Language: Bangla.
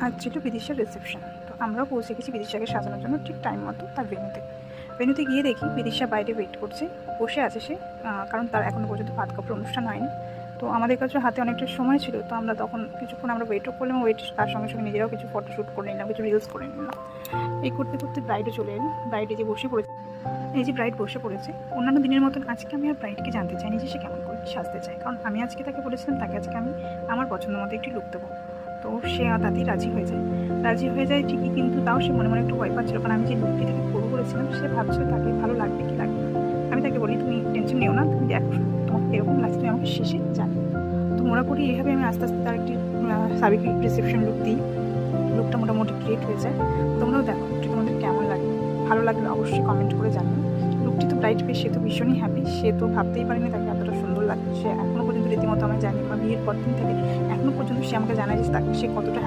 আজ ছিল বিদিশার রিসেপশন। তো আমরাও পৌঁছে গেছি বিদিশাকে সাজানোর জন্য ঠিক টাইম মতো তার ভেন্যুতে গিয়ে দেখি বিদিশা বাইরে ওয়েট করছে, বসে আছে সে, কারণ তার এখনও পর্যন্ত ভাত কাপড় অনুষ্ঠান হয়নি। তো আমাদের কাছে হাতে অনেকটা সময় ছিল, তো আমরা তখন কিছুক্ষণ আমরা ওয়েটও করলাম, তার সঙ্গে সঙ্গে নিজেরাও কিছু ফটোশ্যুট করে নিলাম, কিছু রিলস করে নিলাম। এই করতে করতে ব্রাইডও চলে এলো। ব্রাইডে যে বসে পড়েছে, এই যে ব্রাইড বসে পড়েছে, অন্যান্য দিনের মতন আজকে আমি আর ব্রাইডকে জানতে চাইনি যে সে কেমন করে সাজতে চায়, কারণ আমি আজকে তাকে বলেছিলাম তাকে আজকে আমি আমার পছন্দ মতো একটি লুক দেবো। তো সে তাতেই রাজি হয়ে যায় ঠিকই, কিন্তু তাও সে মনে মনে একটু ভয় পাচ্ছিল, কারণ আমি যে লুকটি তাকে করবো বলেছিলাম সে ভাবছে তাকে ভালো লাগবে কি লাগবে না। আমি তাকে বলি তুমি টেনশন নিও না, তুমি দেখো তোমাকে এরকম লাগছে তুমি আমাকে শেষে জানি। তো মোটামুটি এইভাবে আমি আস্তে আস্তে তার একটি সাবেক রিসেপশন লুক দিই। লুকটা মোটামুটি ক্রিয়েট হয়ে যায়। তোমরাও দেখো লুকটি তোমাদের কেমন লাগে, ভালো লাগলে অবশ্যই কমেন্ট করে জানিও। লুকটি তো ব্রাইড পেয়ে সে তো ভীষণই হ্যাপি, সে তো ভাবতেই পারেনি তাকে এতটা সুন্দর লাগে। সে এখনও পর্যন্ত রীতিমতো আমি জানি, আমার বিয়ের পর দিন থেকে এখনও পর্যন্ত সে আমাকে জানায় যে তাকে সে কতটা